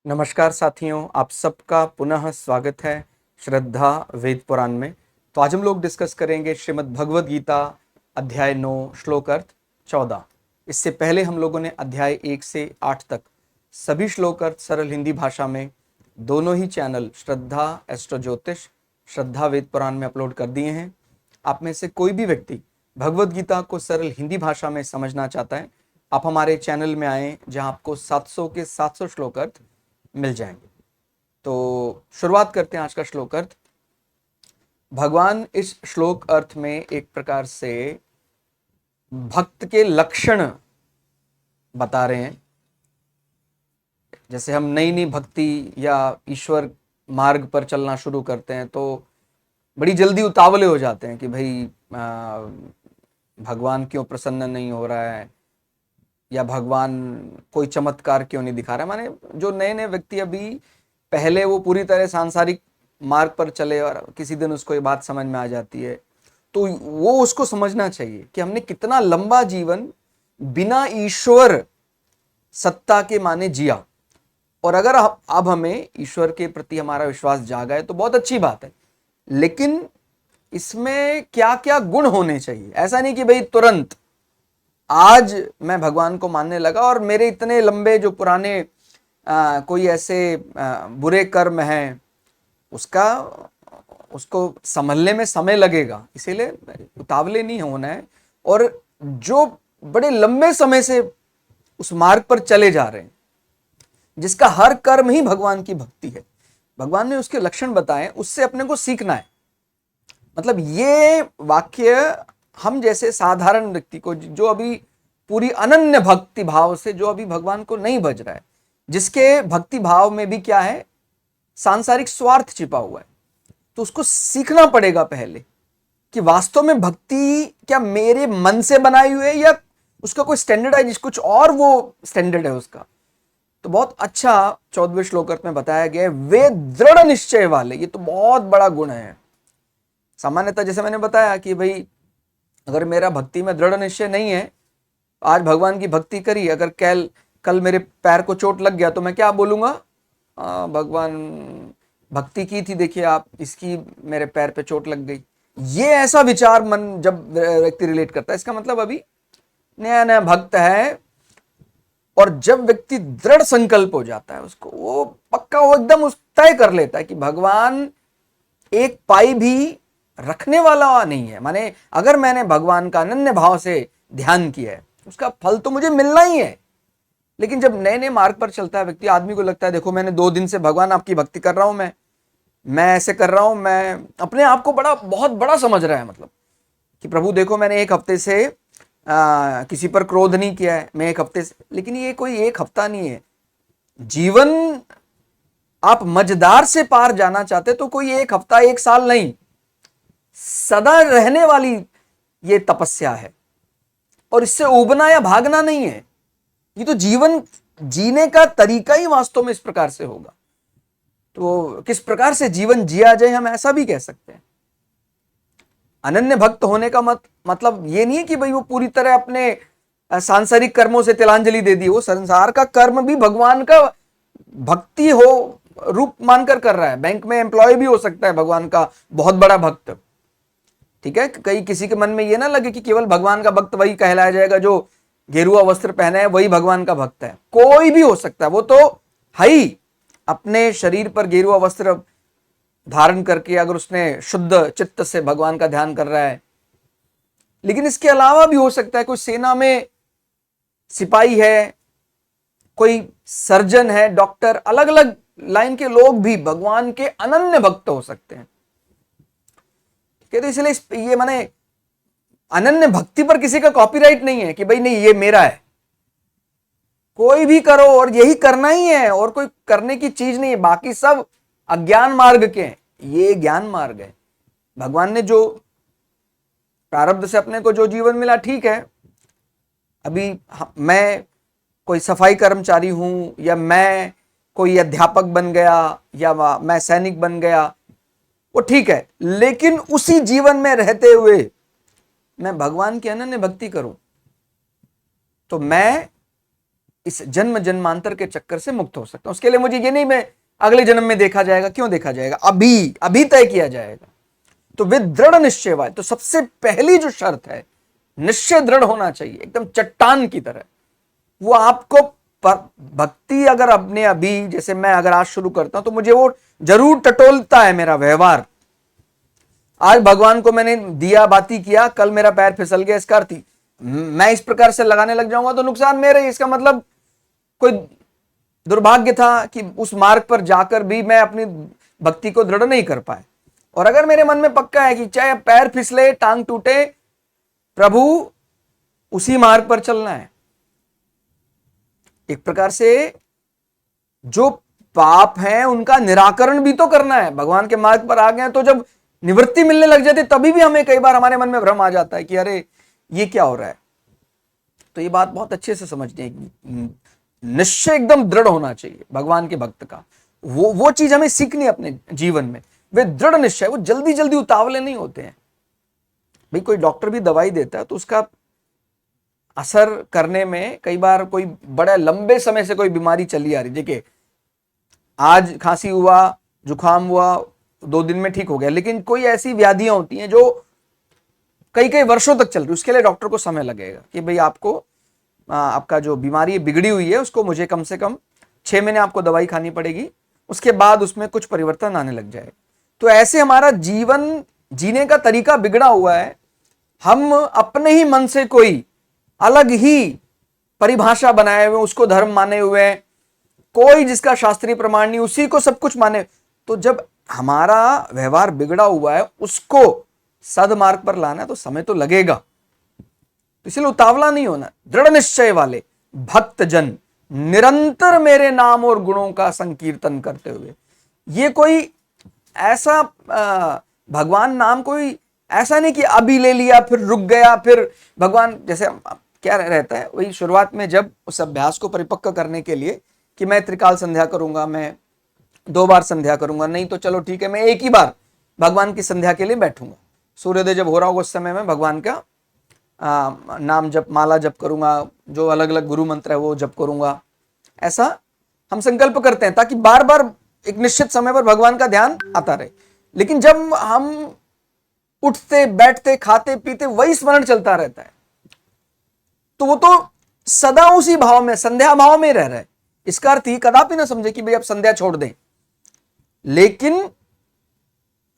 नमस्कार साथियों, आप सबका पुनः स्वागत है श्रद्धा वेद पुराण में। तो आज हम लोग डिस्कस करेंगे श्रीमद् भगवद गीता अध्याय 9 श्लोक अर्थ 14। इससे पहले हम लोगों ने अध्याय 1 से 8 तक सभी श्लोक अर्थ सरल हिंदी भाषा में दोनों ही चैनल श्रद्धा एस्ट्रो ज्योतिष, श्रद्धा वेद पुराण में अपलोड कर दिए हैं। आप में से कोई भी व्यक्ति भगवद गीता को सरल हिंदी भाषा में समझना चाहता है, आप हमारे चैनल में आएँ जहां आपको 700 के 700 श्लोक अर्थ मिल जाएंगे। तो शुरुआत करते हैं आज का श्लोक अर्थ। भगवान इस श्लोक अर्थ में एक प्रकार से भक्त के लक्षण बता रहे हैं। जैसे हम नई नई भक्ति या ईश्वर मार्ग पर चलना शुरू करते हैं तो बड़ी जल्दी उतावले हो जाते हैं कि भाई भगवान क्यों प्रसन्न नहीं हो रहा है या भगवान कोई चमत्कार क्यों नहीं दिखा रहा है। माने जो नए नए व्यक्ति अभी पहले वो पूरी तरह सांसारिक मार्ग पर चले और किसी दिन उसको ये बात समझ में आ जाती है, तो वो उसको समझना चाहिए कि हमने कितना लंबा जीवन बिना ईश्वर सत्ता के माने जिया, और अगर अब हमें ईश्वर के प्रति हमारा विश्वास जागा है तो बहुत अच्छी बात है, लेकिन इसमें क्या क्या गुण होने चाहिए। ऐसा नहीं कि भाई तुरंत आज मैं भगवान को मानने लगा और मेरे इतने लंबे जो पुराने कोई ऐसे बुरे कर्म हैं उसको संभलने में समय लगेगा, इसीलिए उतावले नहीं होना है। और जो बड़े लंबे समय से उस मार्ग पर चले जा रहे हैं, जिसका हर कर्म ही भगवान की भक्ति है, भगवान ने उसके लक्षण बताए, उससे अपने को सीखना है। मतलब ये वाक्य हम जैसे साधारण व्यक्ति को, जो अभी पूरी अनन्य भक्ति भाव से, जो अभी भगवान को नहीं भज रहा है, जिसके भक्ति भाव में भी क्या है, सांसारिक स्वार्थ छिपा हुआ है, तो उसको सीखना पड़ेगा पहले कि वास्तव में भक्ति क्या मेरे मन से बनाई हुई है या उसका कोई स्टैंडर्ड है, कुछ और वो स्टैंडर्ड है उसका। तो बहुत अच्छा 14वें श्लोक में बताया गया है, वे दृढ़ निश्चय वाले। ये तो बहुत बड़ा गुण है। सामान्यतः जैसे मैंने बताया कि भाई अगर मेरा भक्ति में दृढ़ निश्चय नहीं है, आज भगवान की भक्ति करी, अगर कल मेरे पैर को चोट लग गया तो मैं क्या बोलूंगा, भगवान भक्ति की थी, देखिए आप, इसकी मेरे पैर पे चोट लग गई। ये ऐसा विचार मन जब व्यक्ति रिलेट करता है, इसका मतलब अभी नया नया भक्त है। और जब व्यक्ति दृढ़ संकल्प हो जाता है, उसको वो पक्का वो एकदम उस तय कर लेता है कि भगवान एक पाई भी रखने वाला नहीं है। माने अगर मैंने भगवान का अनन्य भाव से ध्यान किया है, उसका फल तो मुझे मिलना ही है। लेकिन जब नए नए मार्ग पर चलता है व्यक्ति, आदमी को लगता है देखो मैंने 2 दिन से भगवान आपकी भक्ति कर रहा हूं, मैं ऐसे कर रहा हूं, मैं अपने आप को बहुत बड़ा समझ रहा है। मतलब कि प्रभु देखो मैंने 1 हफ्ते से किसी पर क्रोध नहीं किया है, मैं 1 हफ्ते से। लेकिन ये कोई 1 हफ्ता नहीं है। जीवन आप मजेदार से पार जाना चाहते तो कोई 1 हफ्ता 1 साल नहीं, सदा रहने वाली ये तपस्या है। और इससे उबना या भागना नहीं है। ये तो जीवन जीने का तरीका ही वास्तव में इस प्रकार से होगा। तो किस प्रकार से जीवन जिया जाए, हम ऐसा भी कह सकते हैं। अनन्य भक्त होने का मतलब ये नहीं है कि भाई वो पूरी तरह अपने सांसारिक कर्मों से तिलांजलि दे दी। वो संसार का कर्म भी भगवान का भक्ति हो रूप मानकर कर रहा है। बैंक में एम्प्लॉय भी हो सकता है भगवान का बहुत बड़ा भक्त, ठीक है। कहीं किसी के मन में ये ना लगे कि केवल भगवान का भक्त वही कहलाया जाएगा जो गेरुआ वस्त्र पहने है, वही भगवान का भक्त है। कोई भी हो सकता है, वो तो है ही। अपने शरीर पर गेरुआ वस्त्र धारण करके अगर उसने शुद्ध चित्त से भगवान का ध्यान कर रहा है। लेकिन इसके अलावा भी हो सकता है कोई सेना में सिपाही है, कोई सर्जन है, डॉक्टर, अलग अलग लाइन के लोग भी भगवान के अनन्य भक्त हो सकते हैं। तो इसलिए ये माने अनन्य भक्ति पर किसी का कॉपीराइट नहीं है कि भाई नहीं ये मेरा है। कोई भी करो और यही करना ही है, और कोई करने की चीज नहीं है। बाकी सब अज्ञान मार्ग के हैं, ये ज्ञान मार्ग है। भगवान ने जो प्रारब्ध से अपने को जो जीवन मिला, ठीक है। अभी मैं कोई सफाई कर्मचारी हूं, या मैं कोई अध्यापक बन गया, या मैं सैनिक बन गया, वो ठीक है। लेकिन उसी जीवन में रहते हुए मैं भगवान की अनन्य भक्ति करूं, तो मैं इस जन्म जन्मांतर के चक्कर से मुक्त हो सकता हूं। उसके लिए मुझे ये नहीं मैं अगले जन्म में देखा जाएगा, क्यों देखा जाएगा, अभी अभी तय किया जाएगा। तो वे दृढ़ निश्चय वाले, तो सबसे पहली जो शर्त है, निश्चय दृढ़ होना चाहिए एकदम चट्टान की तरह। वो आपको भक्ति अगर अपने अभी, जैसे मैं अगर आज शुरू करता हूं तो मुझे वो जरूर टटोलता है मेरा व्यवहार। आज भगवान को मैंने दिया बाती किया, कल मेरा पैर फिसल गया, इसका अर्थ मैं इस प्रकार से लगाने लग जाऊंगा तो नुकसान मेरे, इसका मतलब कोई दुर्भाग्य था कि उस मार्ग पर जाकर भी मैं अपनी भक्ति को दृढ़ नहीं कर पाए। और अगर मेरे मन में पक्का है कि चाहे पैर फिसले, टांग टूटे, प्रभु उसी मार्ग पर चलना है, एक प्रकार से जो पाप हैं उनका निराकरण भी तो करना है। भगवान के मार्ग पर आ गए तो जब निवृत्ति मिलने लग जाती तभी भी हमें कई बार हमारे मन में भ्रम आ जाता है कि अरे ये क्या हो रहा है। तो ये बात बहुत अच्छे से समझनी है, निश्चय एकदम दृढ़ होना चाहिए भगवान के भक्त का। वो चीज हमें सीखनी है अपने जीवन में, वे दृढ़ निश्चय, वो जल्दी जल्दी उतावले नहीं होते हैं। भाई कोई डॉक्टर भी दवाई देता है तो उसका असर करने में कई बार कोई बड़ा लंबे समय से कोई बीमारी चली आ रही, देखिए आज खांसी हुआ, जुकाम हुआ, 2 दिन में ठीक हो गया, लेकिन कोई ऐसी व्याधियां होती हैं जो कई कई वर्षों तक चल रही, उसके लिए डॉक्टर को समय लगेगा कि भाई आपको आपका जो बीमारी बिगड़ी हुई है उसको मुझे कम से कम 6 महीने आपको दवाई खानी पड़ेगी, उसके बाद उसमें कुछ परिवर्तन आने लग जाएगा। तो ऐसे हमारा जीवन जीने का तरीका बिगड़ा हुआ है। हम अपने ही मन से कोई अलग ही परिभाषा बनाए हुए, उसको धर्म माने हुए हैं, कोई जिसका शास्त्रीय प्रमाण नहीं उसी को सब कुछ माने। तो जब हमारा व्यवहार बिगड़ा हुआ है उसको सदमार्ग पर लाना है तो समय तो लगेगा। तो इसलिए उतावला नहीं होना, दृढ़ निश्चय वाले भक्त जन निरंतर मेरे नाम और गुणों का संकीर्तन करते हुए। ये कोई ऐसा भगवान नाम कोई ऐसा नहीं कि अभी ले लिया फिर रुक गया, फिर भगवान जैसे क्या रहता है वही शुरुआत में जब उस अभ्यास को परिपक्व करने के लिए कि मैं त्रिकाल संध्या करूंगा, मैं 2 बार संध्या करूंगा, नहीं तो चलो ठीक है मैं एक ही बार भगवान की संध्या के लिए बैठूंगा, सूर्योदय जब हो रहा होगा उस समय में भगवान का नाम जप, माला जप करूंगा, जो अलग अलग गुरु मंत्र है वो जप करूंगा। ऐसा हम संकल्प करते हैं ताकि बार बार एक निश्चित समय पर भगवान का ध्यान आता रहे। लेकिन जब हम उठते बैठते खाते पीते वही स्मरण चलता रहता है तो वो तो सदा उसी भाव में, संध्या भाव में रह रहा है। इसका अर्थ ही कदापि ना समझे कि भाई अब संध्या छोड़ दें, लेकिन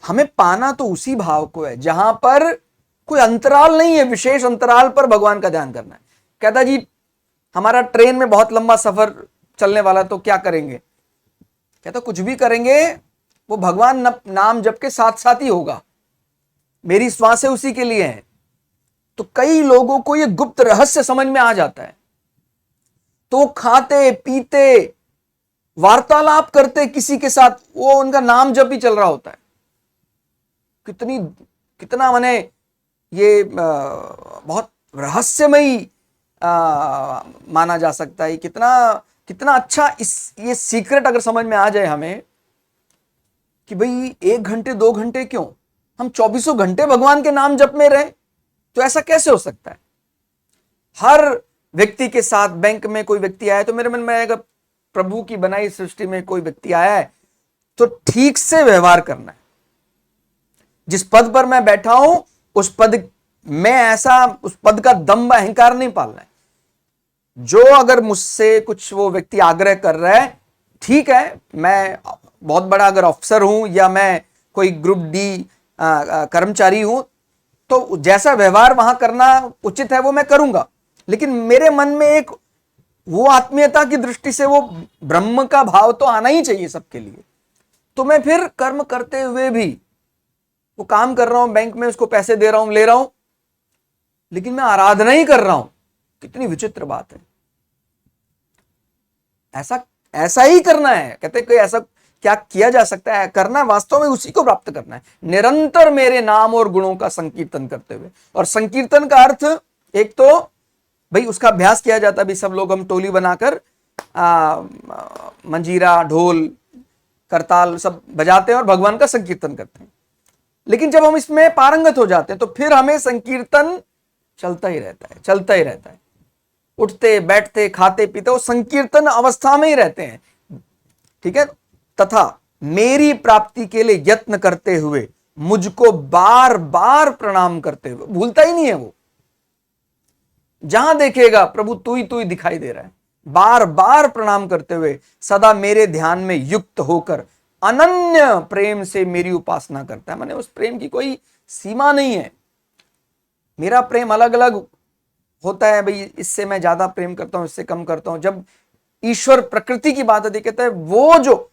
हमें पाना तो उसी भाव को है जहां पर कोई अंतराल नहीं है, विशेष अंतराल पर भगवान का ध्यान करना है। कहता जी हमारा ट्रेन में बहुत लंबा सफर चलने वाला तो क्या करेंगे, कहता कुछ भी करेंगे वो भगवान नाम जप के साथ साथ ही होगा, मेरी श्वासें उसी के लिए हैं। तो कई लोगों को ये गुप्त रहस्य समझ में आ जाता है तो खाते पीते वार्तालाप करते किसी के साथ, वो उनका नाम जप ही चल रहा होता है। कितना माने ये बहुत रहस्यमयी माना जा सकता है। कितना अच्छा ये सीक्रेट अगर समझ में आ जाए हमें कि भाई 1 घंटे 2 घंटे क्यों, हम 24 घंटे भगवान के नाम जप में रहे, तो ऐसा कैसे हो सकता है। हर व्यक्ति के साथ, बैंक में कोई व्यक्ति आया तो मेरे मन में आएगा प्रभु की बनाई सृष्टि में कोई व्यक्ति आया है तो ठीक से व्यवहार करना है। जिस पद पर मैं बैठा हूं उस पद में ऐसा, उस पद का दम्भ अहंकार नहीं पालना है। जो अगर मुझसे कुछ वो व्यक्ति आग्रह कर रहा है, ठीक है, मैं बहुत बड़ा अगर अफसर हूं या मैं कोई ग्रुप डी कर्मचारी हूं तो जैसा व्यवहार वहां करना उचित है वो मैं करूंगा, लेकिन मेरे मन में एक वो आत्मीयता की दृष्टि से वो ब्रह्म का भाव तो आना ही चाहिए सबके लिए। तो मैं फिर कर्म करते हुए भी वो काम कर रहा हूं, बैंक में उसको पैसे दे रहा हूं, ले रहा हूं, लेकिन मैं आराधना ही कर रहा हूं। कितनी विचित्र बात है। ऐसा ही करना है। कहते कोई ऐसा क्या किया जा सकता है, करना वास्तव में उसी को प्राप्त करना है, निरंतर मेरे नाम और गुणों का संकीर्तन करते हुए। और संकीर्तन का अर्थ एक तो भाई उसका अभ्यास किया जाता है, भी सब लोग हम टोली बनाकर मंजीरा ढोल करताल सब बजाते हैं और भगवान का संकीर्तन करते हैं। लेकिन जब हम इसमें पारंगत हो जाते हैं तो फिर हमें संकीर्तन चलता ही रहता है। उठते बैठते खाते पीते वो संकीर्तन अवस्था में ही रहते हैं, ठीक है। तथा मेरी प्राप्ति के लिए यत्न करते हुए मुझको बार बार प्रणाम करते हुए, भूलता ही नहीं है वो, जहां देखेगा प्रभु तू ही दिखाई दे रहा है, बार बार प्रणाम करते हुए सदा मेरे ध्यान में युक्त होकर अनन्य प्रेम से मेरी उपासना करता है। माने उस प्रेम की कोई सीमा नहीं है। मेरा प्रेम अलग अलग होता है, भाई इससे मैं ज्यादा प्रेम करता हूं, इससे कम करता हूं। जब ईश्वर प्रकृति की बात आती, कहता है वो जो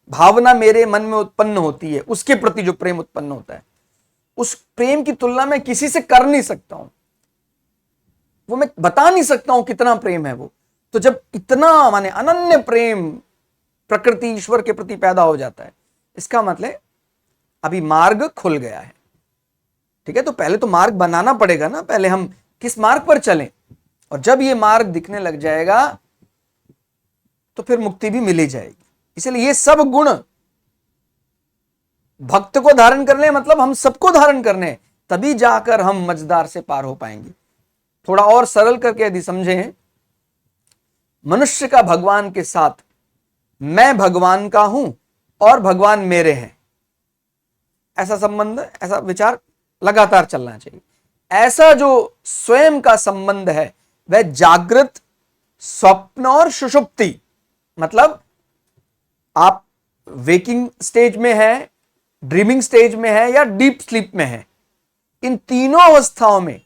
भावना मेरे मन में उत्पन्न होती है, उसके प्रति जो प्रेम उत्पन्न होता है, उस प्रेम की तुलना मैं किसी से कर नहीं सकता हूं, वो मैं बता नहीं सकता हूं कितना प्रेम है वो। तो जब इतना माने अनन्य प्रेम प्रकृति ईश्वर के प्रति पैदा हो जाता है, इसका मतलब अभी मार्ग खुल गया है, ठीक है। तो पहले तो मार्ग बनाना पड़ेगा ना, पहले हम किस मार्ग पर चलें, और जब ये मार्ग दिखने लग जाएगा तो फिर मुक्ति भी मिली जाएगी। इसलिए ये सब गुण भक्त को धारण करने, मतलब हम सबको धारण करने, तभी जाकर हम मझदार से पार हो पाएंगे। थोड़ा और सरल करके यदि समझें, मनुष्य का भगवान के साथ मैं भगवान का हूं और भगवान मेरे हैं, ऐसा संबंध, ऐसा विचार लगातार चलना चाहिए। ऐसा जो स्वयं का संबंध है वह जागृत, स्वप्न और सुषुप्ति, मतलब आप वेकिंग स्टेज में है, ड्रीमिंग स्टेज में है या डीप स्लीप में है, इन तीनों अवस्थाओं में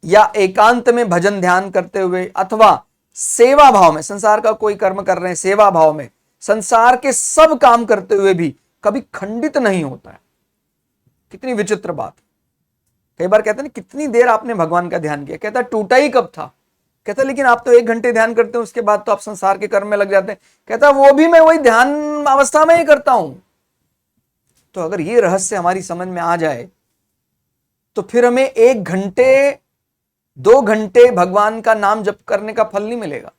या एकांत में भजन ध्यान करते हुए अथवा सेवा भाव में, संसार का कोई कर्म कर रहे हैं, सेवा भाव में संसार के सब काम करते हुए भी कभी खंडित नहीं होता है। कितनी विचित्र बात। कई बार कहते हैं ना, कितनी देर आपने भगवान का ध्यान किया, कहता टूटा ही कब था, कहता लेकिन आप तो 1 घंटे ध्यान करते हो, उसके बाद तो आप संसार के कर्म में लग जाते हैं, कहता वो भी मैं वही ध्यान अवस्था में ही करता हूं। तो अगर ये रहस्य हमारी समझ में आ जाए तो फिर हमें 1 घंटे 2 घंटे भगवान का नाम जप करने का फल नहीं मिलेगा,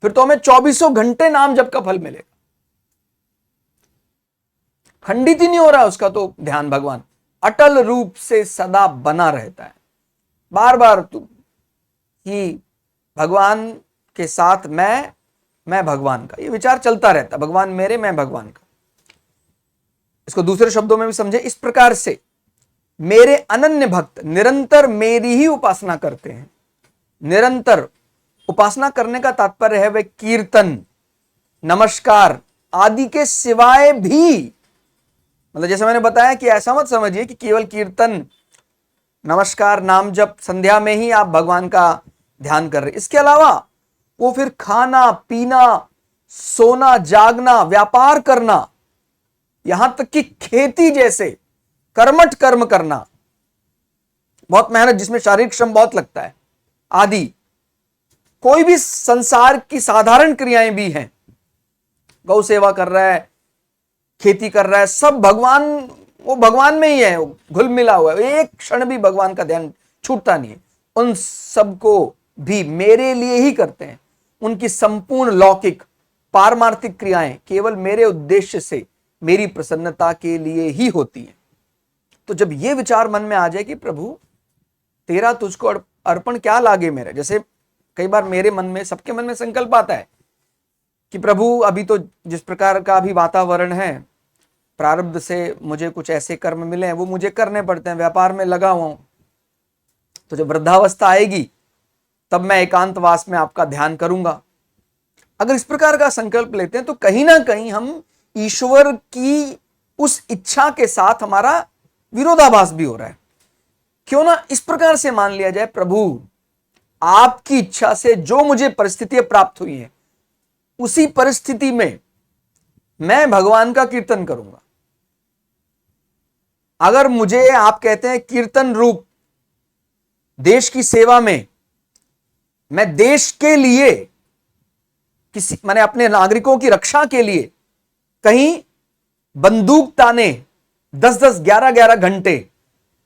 फिर तो हमें 24 घंटे नाम जप का फल मिलेगा। खंडित ही नहीं हो रहा उसका तो ध्यान, भगवान अटल रूप से सदा बना रहता है। बार बार तू कि भगवान के साथ मैं भगवान का, ये विचार चलता रहता, भगवान मेरे, मैं भगवान का। इसको दूसरे शब्दों में भी समझे इस प्रकार से, मेरे अनन्य भक्त निरंतर मेरी ही उपासना करते हैं। निरंतर उपासना करने का तात्पर्य है वह कीर्तन, नमस्कार आदि के सिवाय भी, मतलब जैसे मैंने बताया कि ऐसा मत समझिए कि केवल कीर्तन, नमस्कार, नाम जप, संध्या में ही आप भगवान का ध्यान कर रहे, इसके अलावा वो फिर खाना पीना, सोना जागना, व्यापार करना, यहां तक कि खेती जैसे कर्मठ कर्म करना, बहुत मेहनत जिसमें शारीरिक श्रम बहुत लगता है आदि, कोई भी संसार की साधारण क्रियाएं भी हैं, गौ सेवा कर रहा है, खेती कर रहा है, सब भगवान, वो भगवान में ही है, घुल मिला हुआ है, एक क्षण भी भगवान का ध्यान छूटता नहीं है। उन सबको भी मेरे लिए ही करते हैं। उनकी संपूर्ण लौकिक पारमार्थिक क्रियाएं केवल मेरे उद्देश्य से, मेरी प्रसन्नता के लिए ही होती हैं। तो जब ये विचार मन में आ जाए कि प्रभु तेरा तुझको अर्पण क्या लागे मेरे, जैसे कई बार मेरे मन में, सबके मन में संकल्प आता है कि प्रभु अभी तो जिस प्रकार का अभी वातावरण है, प्रारब्ध से मुझे कुछ ऐसे कर्म मिले हैं, वो मुझे करने पड़ते हैं, व्यापार में लगा हुआ हूं, तो जब वृद्धावस्था आएगी तब मैं एकांतवास में आपका ध्यान करूंगा। अगर इस प्रकार का संकल्प लेते हैं तो कहीं ना कहीं हम ईश्वर की उस इच्छा के साथ हमारा विरोधाभास भी हो रहा है। क्यों ना इस प्रकार से मान लिया जाए, प्रभु आपकी इच्छा से जो मुझे परिस्थितियां प्राप्त हुई हैं, उसी परिस्थिति में मैं भगवान का कीर्तन करूंगा। अगर मुझे आप कहते हैं कीर्तन रूप देश की सेवा में, मैं देश के लिए किसी, मैंने अपने नागरिकों की रक्षा के लिए कहीं बंदूक ताने 10-10, 11-11 घंटे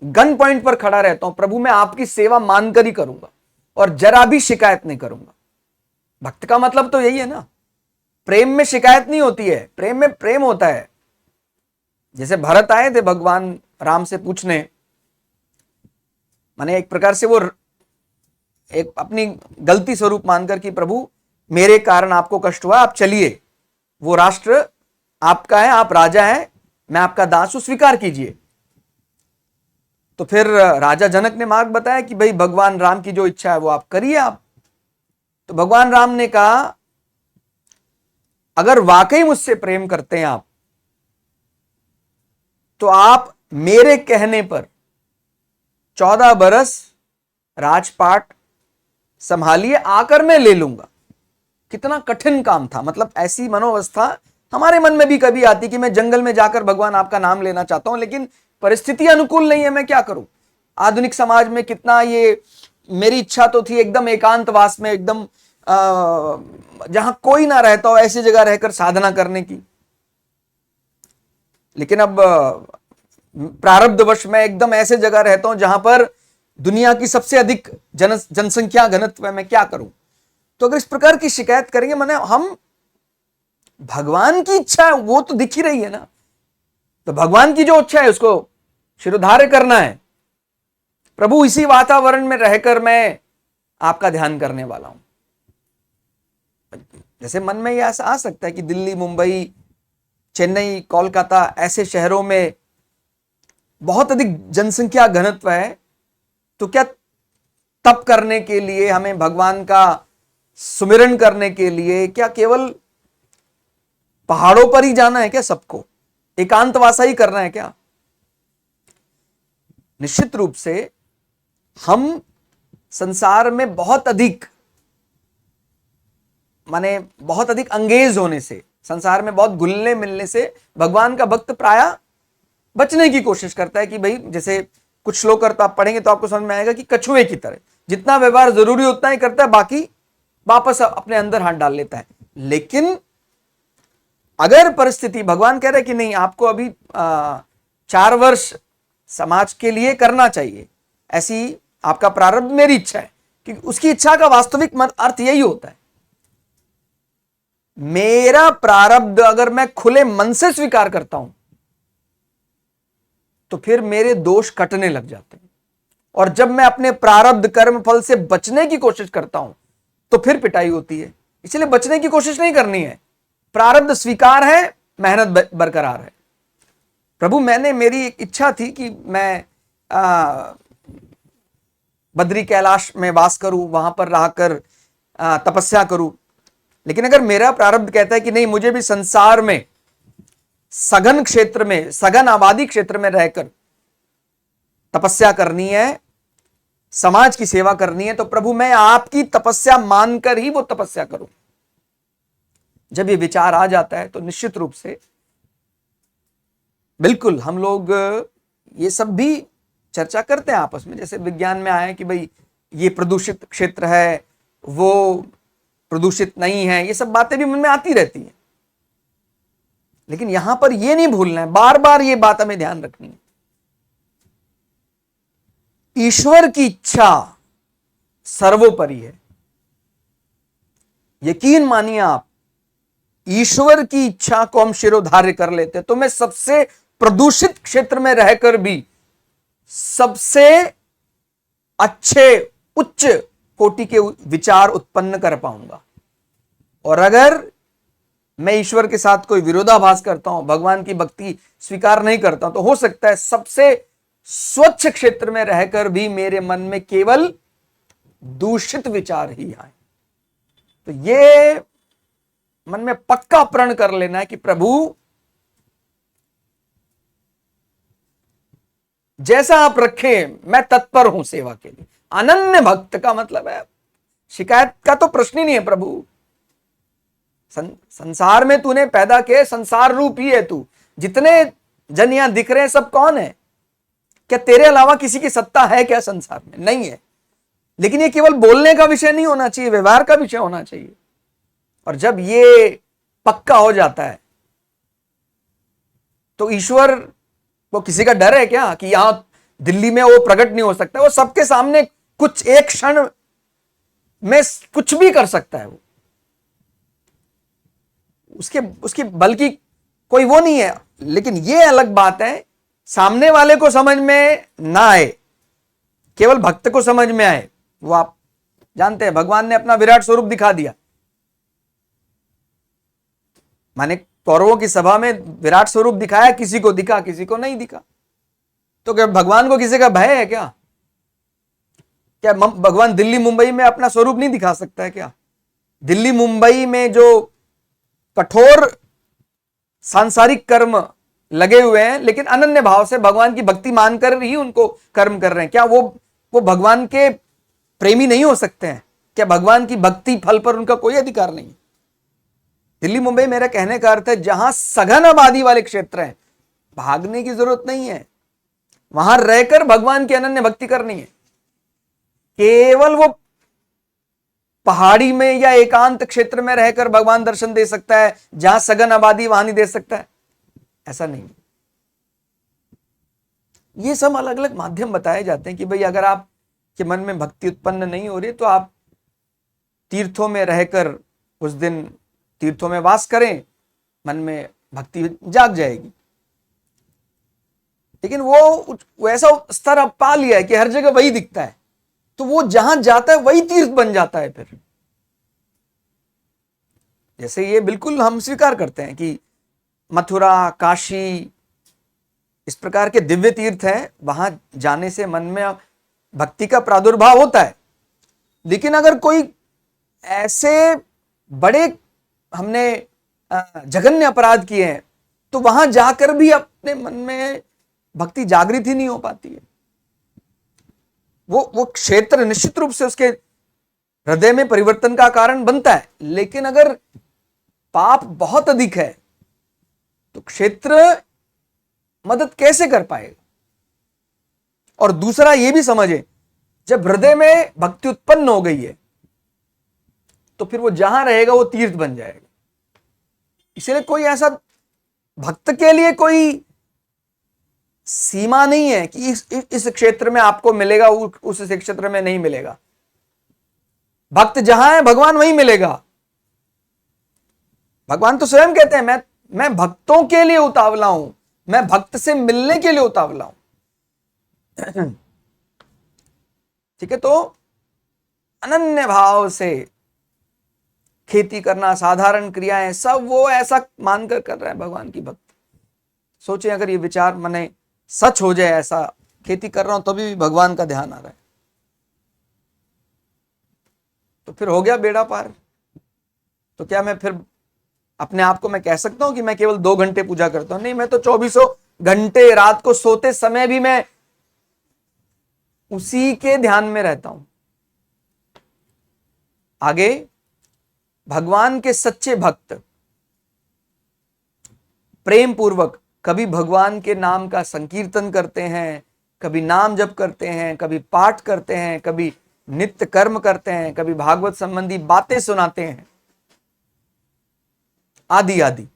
गन पॉइंट पर खड़ा रहता हूं, प्रभु मैं आपकी सेवा मानकर ही करूंगा और जरा भी शिकायत नहीं करूंगा। भक्त का मतलब तो यही है ना, प्रेम में शिकायत नहीं होती है, प्रेम में प्रेम होता है। जैसे भरत आए थे भगवान राम से पूछने, माने एक प्रकार से वो एक अपनी गलती स्वरूप मानकर कि प्रभु मेरे कारण आपको कष्ट हुआ, आप चलिए, वो राष्ट्र आपका है, आप राजा हैं, मैं आपका दास हूं, स्वीकार कीजिए। तो फिर राजा जनक ने मार्ग बताया कि भाई भगवान राम की जो इच्छा है वो आप करिए आप। तो भगवान राम ने कहा अगर वाकई मुझसे प्रेम करते हैं आप, तो आप मेरे कहने पर 14 बरस राजपाट संभालिए, आकर मैं ले लूंगा। कितना कठिन काम था। मतलब ऐसी मनोवस्था हमारे मन में भी कभी आती कि मैं जंगल में जाकर भगवान आपका नाम लेना चाहता हूं, लेकिन परिस्थिति अनुकूल नहीं है, मैं क्या करूं। आधुनिक समाज में कितना ये, मेरी इच्छा तो थी एकदम एकांतवास में, एकदम जहां कोई ना रहता हो ऐसी जगह रहकर साधना करने की, लेकिन अब प्रारब्धवश मैं एकदम ऐसे जगह रहता हूं जहां पर दुनिया की सबसे अधिक जनसंख्या घनत्व है, मैं क्या करूं। तो अगर इस प्रकार की शिकायत करेंगे, माने हम, भगवान की इच्छा है वो तो दिख ही रही है ना, तो भगवान की जो इच्छा है उसको शिरोधार्य करना है। प्रभु इसी वातावरण में रहकर मैं आपका ध्यान करने वाला हूं। जैसे मन में यह ऐसा आ सकता है कि दिल्ली, मुंबई, चेन्नई, कोलकाता ऐसे शहरों में बहुत अधिक जनसंख्या घनत्व है, तो क्या तप करने के लिए, हमें भगवान का सुमिरन करने के लिए क्या केवल पहाड़ों पर ही जाना है क्या? सबको एकांतवासा ही करना है क्या? निश्चित रूप से हम संसार में बहुत अधिक, माने बहुत अधिक अंगेज होने से, संसार में बहुत घुलने मिलने से भगवान का भक्त प्रायः बचने की कोशिश करता है कि भाई, जैसे कुछ श्लोक करता आप पढ़ेंगे तो आपको समझ में आएगा कि कछुए की तरह जितना व्यवहार जरूरी उतना ही करता है, बाकी वापस अपने अंदर हाथ डाल लेता है। लेकिन अगर परिस्थिति, भगवान कह रहे कि नहीं, आपको अभी 4 वर्ष समाज के लिए करना चाहिए, ऐसी आपका प्रारब्ध, मेरी इच्छा है, क्योंकि उसकी इच्छा का वास्तविक अर्थ यही होता है। मेरा प्रारब्ध अगर मैं खुले मन से स्वीकार करता हूं तो फिर मेरे दोष कटने लग जाते हैं, और जब मैं अपने प्रारब्ध कर्म फल से बचने की कोशिश करता हूं तो फिर पिटाई होती है। इसलिए बचने की कोशिश नहीं करनी है, प्रारब्ध स्वीकार है, मेहनत बरकरार है। प्रभु, मेरी एक इच्छा थी कि मैं बद्री कैलाश में वास करूं, वहां पर रहकर तपस्या करूं, लेकिन अगर मेरा प्रारब्ध कहता है कि नहीं, मुझे भी संसार में सघन क्षेत्र में, सघन आबादी क्षेत्र में रहकर तपस्या करनी है, समाज की सेवा करनी है, तो प्रभु मैं आपकी तपस्या मानकर ही वो तपस्या करूं। जब ये विचार आ जाता है तो निश्चित रूप से बिल्कुल हम लोग ये सब भी चर्चा करते हैं आपस में, जैसे विज्ञान में आया कि भाई ये प्रदूषित क्षेत्र है, वो प्रदूषित नहीं है, ये सब बातें भी मन में आती रहती हैं। लेकिन यहां पर ये नहीं भूलना है, बार बार ये बात हमें ध्यान रखनी है, ईश्वर की इच्छा सर्वोपरि है। यकीन मानिए आप, ईश्वर की इच्छा को हम शिरोधार्य कर लेते तो मैं सबसे प्रदूषित क्षेत्र में रहकर भी सबसे अच्छे उच्च कोटि के विचार उत्पन्न कर पाऊंगा। और अगर मैं ईश्वर के साथ कोई विरोधाभास करता हूं, भगवान की भक्ति स्वीकार नहीं करता, तो हो सकता है सबसे स्वच्छ क्षेत्र में रहकर भी मेरे मन में केवल दूषित विचार ही आए। तो ये मन में पक्का प्रण कर लेना है कि प्रभु जैसा आप रखें, मैं तत्पर हूं सेवा के लिए। अनन्य भक्त का मतलब है शिकायत का तो प्रश्न ही नहीं है। प्रभु, संसार में तूने पैदा किए, संसार रूप ही है तू, जितने जन यहां दिख रहे हैं सब कौन है? क्या तेरे अलावा किसी की सत्ता है क्या संसार में? नहीं है। लेकिन ये केवल बोलने का विषय नहीं होना चाहिए, व्यवहार का विषय होना चाहिए। और जब ये पक्का हो जाता है तो ईश्वर वो किसी का डर है क्या कि यहां दिल्ली में वो प्रकट नहीं हो सकता? वो सबके सामने कुछ एक क्षण में कुछ भी कर सकता है। वो उसके बल की कोई वो नहीं है। लेकिन ये अलग बात है, सामने वाले को समझ में ना आए, केवल भक्त को समझ में आए, वो आप जानते हैं भगवान ने अपना विराट स्वरूप दिखा दिया। माने कौरवों की सभा में विराट स्वरूप दिखाया, किसी को दिखा किसी को नहीं दिखा। तो क्या भगवान को किसी का भय है क्या? क्या भगवान दिल्ली मुंबई में अपना स्वरूप नहीं दिखा सकता है क्या? दिल्ली मुंबई में जो कठोर सांसारिक कर्म लगे हुए हैं, लेकिन अनन्य भाव से भगवान की भक्ति मानकर ही उनको कर्म कर रहे हैं, क्या वो भगवान के प्रेमी नहीं हो सकते हैं? क्या भगवान की भक्ति फल पर उनका कोई अधिकार नहीं? दिल्ली मुंबई मेरा कहने का अर्थ है जहां सघन आबादी वाले क्षेत्र हैं, भागने की जरूरत नहीं है, वहां रहकर भगवान की अनन्य भक्ति करनी है। केवल वो पहाड़ी में या एकांत क्षेत्र में रहकर भगवान दर्शन दे सकता है, जहां सघन आबादी वहां नहीं दे सकता है, ऐसा नहीं। ये सब अलग अलग माध्यम बताए जाते हैं कि भाई अगर आपके मन में भक्ति उत्पन्न नहीं हो रही तो आप तीर्थों में रहकर उस दिन तीर्थों में वास करें, मन में भक्ति जाग जाएगी। लेकिन वो वैसा स्तर अब पा लिया है कि हर जगह वही दिखता है, तो वो जहां जाता है वही तीर्थ बन जाता है। फिर जैसे ये बिल्कुल हम स्वीकार करते हैं कि मथुरा, काशी इस प्रकार के दिव्य तीर्थ हैं, वहां जाने से मन में भक्ति का प्रादुर्भाव होता है। लेकिन अगर कोई ऐसे बड़े हमने जघन्य अपराध किए हैं तो वहां जाकर भी अपने मन में भक्ति जागृत ही नहीं हो पाती है। वो क्षेत्र निश्चित रूप से उसके हृदय में परिवर्तन का कारण बनता है, लेकिन अगर पाप बहुत अधिक है तो क्षेत्र मदद कैसे कर पाएगा? और दूसरा ये भी समझे, जब हृदय में भक्ति उत्पन्न हो गई है तो फिर वो जहां रहेगा वो तीर्थ बन जाएगा। इसलिए कोई ऐसा भक्त के लिए कोई सीमा नहीं है कि इस क्षेत्र में आपको मिलेगा, उस क्षेत्र में नहीं मिलेगा। भक्त जहां है भगवान वहीं मिलेगा। भगवान तो स्वयं कहते हैं मैं भक्तों के लिए उतावला हूं, मैं भक्त से मिलने के लिए उतावला हूं। ठीक है, तो अनन्य भाव से खेती करना, साधारण क्रियाएं सब वो ऐसा मानकर कर रहा है भगवान की भक्ति। सोचें अगर ये विचार मने सच हो जाए, ऐसा खेती कर रहा हूं तभी भी भगवान का ध्यान आ रहा है, तो फिर हो गया बेड़ा पार। तो क्या मैं फिर अपने आप को मैं कह सकता हूं कि मैं केवल 2 घंटे पूजा करता हूं? नहीं, मैं तो 24 घंटे रात को सोते समय भी मैं उसी के ध्यान में रहता हूं। आगे, भगवान के सच्चे भक्त प्रेम पूर्वक कभी भगवान के नाम का संकीर्तन करते हैं, कभी नाम जप करते हैं, कभी पाठ करते हैं, कभी नित्य कर्म करते हैं, कभी भागवत संबंधी बातें सुनाते हैं, आदि आदि।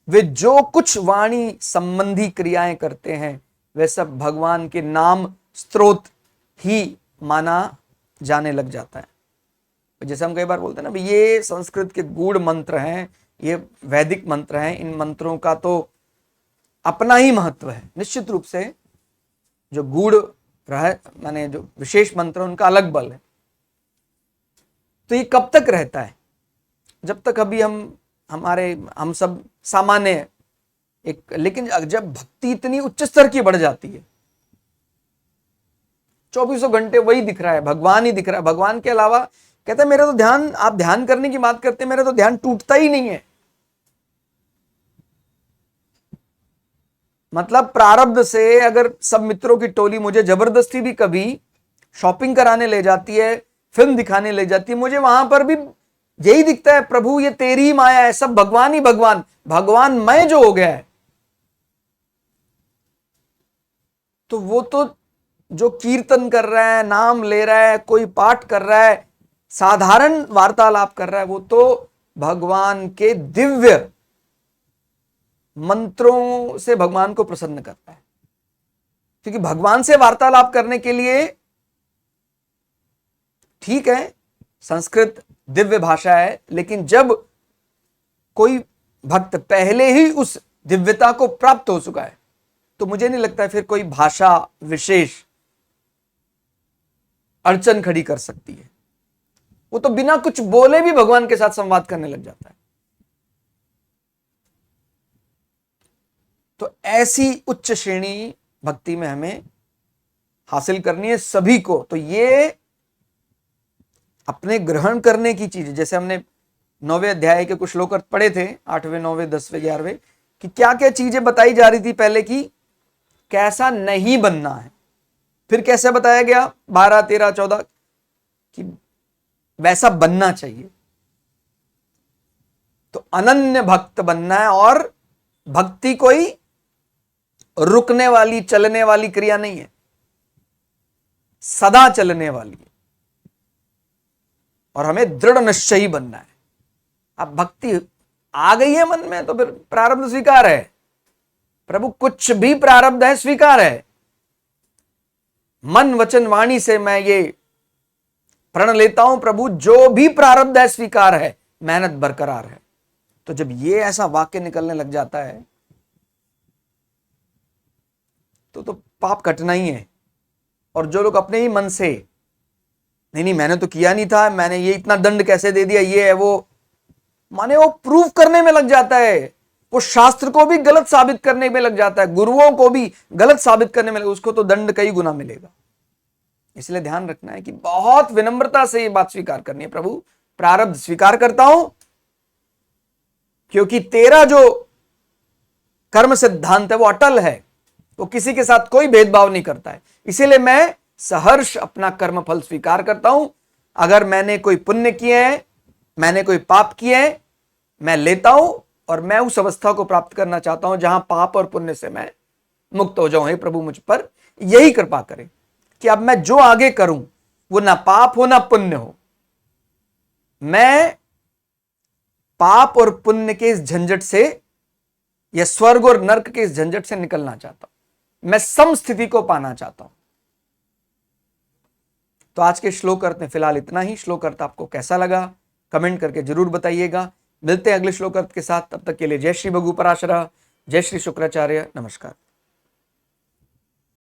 वे जो कुछ वाणी संबंधी क्रियाएं करते हैं वे सब भगवान के नाम स्त्रोत ही माना जाने लग जाता है। जैसे हम कई बार बोलते हैं ना, ये संस्कृत के गूढ़ मंत्र हैं, ये वैदिक मंत्र हैं, इन मंत्रों का तो अपना ही महत्व है। निश्चित रूप से जो गूढ़ माने जो विशेष मंत्र उनका अलग बल है। तो ये कब तक रहता है? जब तक अभी हम सब सामान्य एक, लेकिन जब भक्ति इतनी उच्च स्तर की बढ़ जाती है, 24 घंटे वही दिख रहा है, भगवान ही दिख रहा है, भगवान के अलावा कहते हैं मेरा तो ध्यान, आप ध्यान करने की बात करते हैं, मेरा तो ध्यान टूटता ही नहीं है। मतलब प्रारब्ध से अगर सब मित्रों की टोली मुझे जबरदस्ती भी कभी शॉपिंग कराने ले जाती है, फिल्म दिखाने ले जाती है, मुझे वहां पर भी यही दिखता है, प्रभु ये तेरी ही माया है, सब भगवान ही भगवान, भगवान मैं जो हो गया है। तो वो तो जो कीर्तन कर रहा है, नाम ले रहा है, कोई पाठ कर रहा है, साधारण वार्तालाप कर रहा है, वो तो भगवान के दिव्य मंत्रों से भगवान को प्रसन्न करता है। क्योंकि भगवान से वार्तालाप करने के लिए, ठीक है संस्कृत दिव्य भाषा है, लेकिन जब कोई भक्त पहले ही उस दिव्यता को प्राप्त हो चुका है तो मुझे नहीं लगता है फिर कोई भाषा विशेष अड़चन खड़ी कर सकती है। वो तो बिना कुछ बोले भी भगवान के साथ संवाद करने लग जाता है। तो ऐसी उच्च श्रेणी भक्ति में हमें हासिल करनी है सभी को। तो ये अपने ग्रहण करने की चीज, जैसे हमने 9वें अध्याय के कुछ श्लोक पढ़े थे, 8वें 9वें 10वें 11वें, कि क्या क्या चीजें बताई जा रही थी पहले की कैसा नहीं बनना है, फिर कैसे बताया गया 12 13 14 कि वैसा बनना चाहिए। तो अनन्य भक्त बनना है, और भक्ति कोई रुकने वाली चलने वाली क्रिया नहीं है, सदा चलने वाली है। और हमें दृढ़ निश्चयी बनना है। अब भक्ति आ गई है मन में तो फिर प्रारब्ध स्वीकार है। प्रभु कुछ भी प्रारब्ध है स्वीकार है। मन वचन वाणी से मैं ये प्रण लेता हूं प्रभु, जो भी प्रारब्ध है स्वीकार है, मेहनत बरकरार है। तो जब ये ऐसा वाक्य निकलने लग जाता है तो पाप कटना ही है। और जो लोग अपने ही मन से नहीं मैंने तो किया नहीं था, मैंने ये इतना दंड कैसे दे दिया, ये है वो, माने वो प्रूफ करने में लग जाता है, वो शास्त्र को भी गलत साबित करने में लग जाता है, गुरुओं को भी गलत साबित करने में, उसको तो दंड कई गुना मिलेगा। इसलिए ध्यान रखना है कि बहुत विनम्रता से ये बात स्वीकार करनी है, प्रभु प्रारब्ध स्वीकार करता हूं, क्योंकि तेरा जो कर्म सिद्धांत है वो अटल है, वो किसी के साथ कोई भेदभाव नहीं करता है। इसीलिए मैं सहर्ष अपना कर्म फल स्वीकार करता हूं। अगर मैंने कोई पुण्य किए हैं, मैंने कोई पाप किए हैं, मैं लेता हूं, और मैं उस अवस्था को प्राप्त करना चाहता हूं जहां पाप और पुण्य से मैं मुक्त हो जाऊं। हे प्रभु मुझ पर यही कृपा करें कि अब मैं जो आगे करूं वो ना पाप हो ना पुण्य हो। मैं पाप और पुण्य के इस झंझट से, या स्वर्ग और नरक के इस झंझट से निकलना चाहता हूं। मैं सम स्थिति को पाना चाहता हूं। तो आज के श्लोक अर्थ में फिलहाल इतना ही। श्लोक अर्थ आपको कैसा लगा कमेंट करके जरूर बताइएगा। मिलते हैं अगले श्लोक अर्थ के साथ। तब तक के लिए जय श्री भगु पराशरा, जय श्री शुक्राचार्य, नमस्कार।